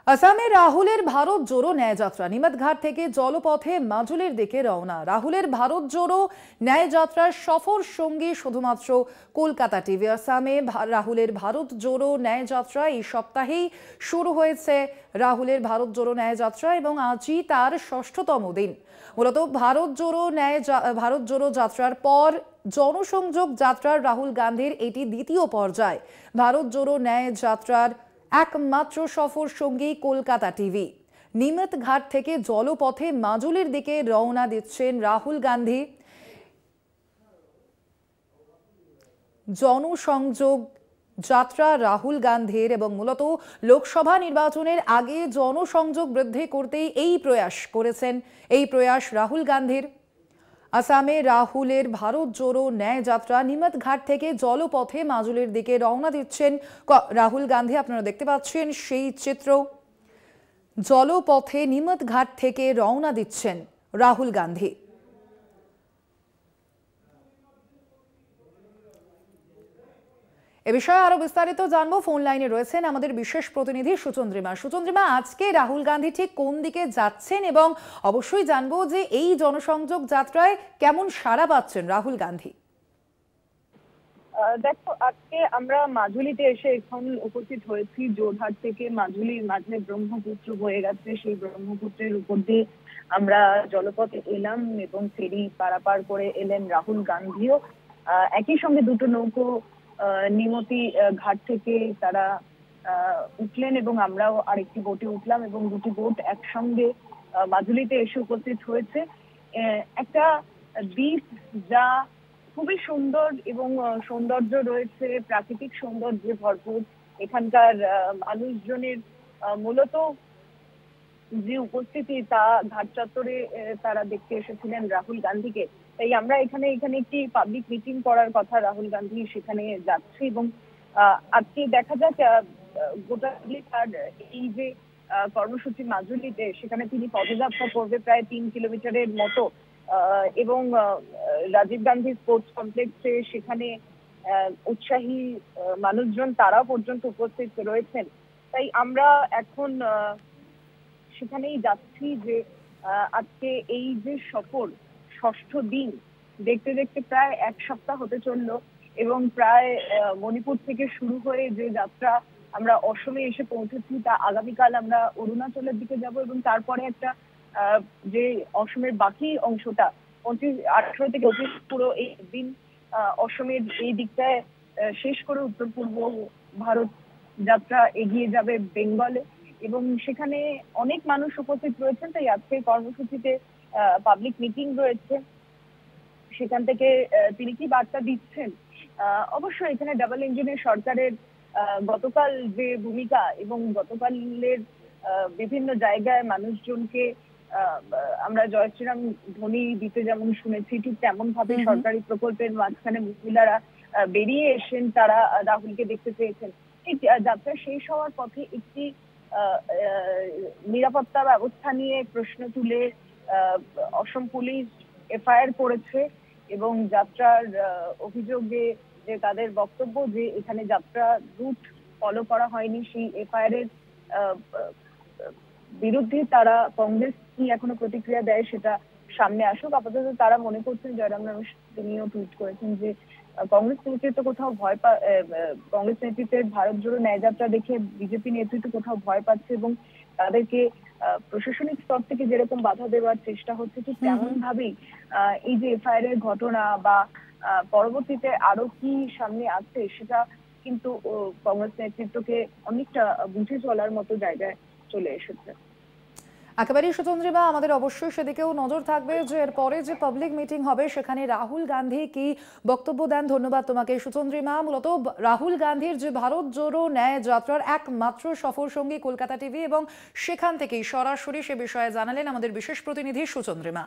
আসামে রাহুলের ভারত জোড়ো ন্যায়যাত্রা নিমতঘাট থেকে জলপথে মাজুলির দিকে রওনা। রাহুলের ভারত জোড়ো ন্যায়যাত্রার সফর সঙ্গী শুধুমাত্র কলকাতা টিভি। আসামে রাহুলের ভারত জোড়ো ন্যায়যাত্রা এই সপ্তাহেই শুরু হয়েছে। রাহুলের ভারত জোড়ো ন্যায়যাত্রা এবং আজই তার ৬ষ্ঠতম দিন। মূলত ভারত জোড়ো যাত্রার পর জনসংযোগ যাত্রার রাহুল গান্ধীর এটি দ্বিতীয় পর্যায়। ভারত জোড়ো ন্যায়যাত্রার একমাত্র সফর সঙ্গী কলকাতা টিভি। নিমতঘাট থেকে জলপথে মাজুলির দিকে রওনা দিচ্ছেন রাহুল গান্ধী। জনসংযোগ যাত্রা রাহুল গান্ধীর এবং মূলত লোকসভা নির্বাচনের আগে জনসংযোগ বৃদ্ধি করতেই এই প্রয়াস রাহুল গান্ধীর। আসামে রাহুলের ভারত জোড়ো ন্যায়যাত্রা নিমতঘাট থেকে জলপথে মাজুলির দিকে রওনা দিচ্ছেন রাহুল গান্ধী। আপনারা দেখতে পাচ্ছেন সেই চিত্র। জলপথে নিমতঘাট থেকে রওনা দিচ্ছেন রাহুল গান্ধী। এ বিষয়ে আরো বিস্তারিত জানবো। ফোন লাইনে রয়েছেন আমাদের বিশেষ প্রতিনিধি সুচন্দ্রিমা। সুচন্দ্রিমা, আজকে রাহুল গান্ধী ঠিক কোন দিকে যাচ্ছেন এবং অবশ্যই জানবো যে এই জনসংযোগ যাত্রায় কেমন সাড়া পাচ্ছেন রাহুল গান্ধী? দেখো, আজকে আমরা মাজুলিতে এসে এখন উপস্থিত হয়েছি। যোরহাট থেকে মাজুলির মাঝে ব্রহ্মপুত্র বয়ে গেছে। সেই ব্রহ্মপুত্রের উপর দিয়ে আমরা জলপথে এলাম এবং ফেরি পারাপার করে এলেন রাহুল গান্ধীও। একই সঙ্গে দুটো নৌকো নিমতি ঘাট থেকে তারা উঠলেন এবং আমরাও আরেকটি বোটে উঠলাম এবং দুটি বোট একসঙ্গে মাজুলিতে এসে উপস্থিত হয়েছে। একটা দ্বীপ যা খুবই সুন্দর এবং সৌন্দর্য রয়েছে, প্রাকৃতিক সৌন্দর্যে ভরপুর। এখানকার মানুষজনের মূলত যে উপস্থিতি তা ঘাট চত্বরে তারা দেখতে এসেছিলেন রাহুল গান্ধীকে। তাই আমরা এখানে একটি পাবলিক মিটিং করার কথা, রাহুল গান্ধী সেখানে যাচ্ছে এবং আজকে দেখা যাক গোটা তার এই যে কর্মসূচি মাজুলিতে, সেখানে তিনি পদযাত্রা করবে প্রায় ৩ কিলোমিটারের মতো এবং রাজীব গান্ধী স্পোর্টস কমপ্লেক্সে সেখানে উৎসাহী মানুষজন তারাও পর্যন্ত উপস্থিত রয়েছেন। তাই আমরা এখন সেখানেই যাচ্ছি যে আজকে এই যে সফর ৬ষ্ঠ দিন, দেখতে দেখতে প্রায় ১ সপ্তাহ হতে চললো এবং প্রায় মণিপুর থেকে শুরু হয়ে যে যাত্রা আমরা অসমে এসে পৌঁছেছি, তা আগামীকাল আমরা অরুণাচলের দিকে যাব এবং তারপরে একটা যে অসমের বাকি অংশটা 18 থেকে 25 পুরো এই দিন অসমের এই দিকটায় শেষ করে উত্তর পূর্ব ভারত যাত্রা এগিয়ে যাবে বেঙ্গলে এবং সেখানে অনেক মানুষ উপস্থিত রয়েছেন। তাই আজকে কর্মসূচিতে পাবলিক মিটিং রয়েছে। সেখান থেকে তিনি কি বার্তা দিচ্ছেন? অবশ্যই এখানে ডাবল ইঞ্জিনের সরকারের গতকাল যে ভূমিকা এবং গতকালের বিভিন্ন জায়গায় মানুষজনকে আমরা জয় শ্রীরাম ধ্বনি দিতে যেমন শুনেছি, ঠিক তেমন ভাবে সরকারি প্রকল্পের মাঝখানে মহিলারা বেরিয়ে এসেন, তারা রাহুলকে দেখতে পেয়েছেন। এই যাত্রা শেষ হওয়ার পথে একটি নিরাপত্তা ব্যবস্থা নিয়ে প্রশ্ন তুলে অসম পুলিশ এফআইআর করেছে এবং যাত্রার অভিযোগে যে তাদের বক্তব্য যে এখানে যাত্রা রুট ফলো করা হয়নি, সেই এফআইআর এর বিরুদ্ধে তারা কংগ্রেস কি এখনো প্রতিক্রিয়া দেয় সেটা সামনে আসুক। আপাতত তারা মনে করছেন, জয়রাম রমেশ তিনিও টুইট করেছেন যে কংগ্রেস নেতৃত্ব কোথাও কংগ্রেস নেতৃত্বের ভারত জোড়ো ন্যায়যাত্রা দেখে বিজেপি নেতৃত্ব কোথাও ভয় পাচ্ছে এবং তাদেরকে প্রশাসনিক স্তর থেকে যেরকম বাধা দেওয়ার চেষ্টা হচ্ছে, ঠিক তেমন ভাবেই এই যে এফআইআর এর ঘটনা বা পরবর্তীতে আরো কি সামনে আসছে সেটা কিন্তু কংগ্রেস নেতৃত্বকে অনেকটা বুঝে চলার মতো জায়গায় চলে এসেছে। একেবারেই সুচন্দ্রিমা, আমাদের অবশ্যই সেদিকেও নজর থাকবে যে এরপরে যে পাবলিক মিটিং হবে সেখানে রাহুল গান্ধী কি বক্তব্য দেন। ধন্যবাদ তোমাকে সুচন্দ্রিমা। মূলত রাহুল গান্ধীর যে ভারত জোড়ো ন্যায় যাত্রার একমাত্র সফর সঙ্গী কলকাতা টিভি এবং সেখান থেকেই সরাসরি সে বিষয়ে জানালেন আমাদের বিশেষ প্রতিনিধি সুচন্দ্রিমা।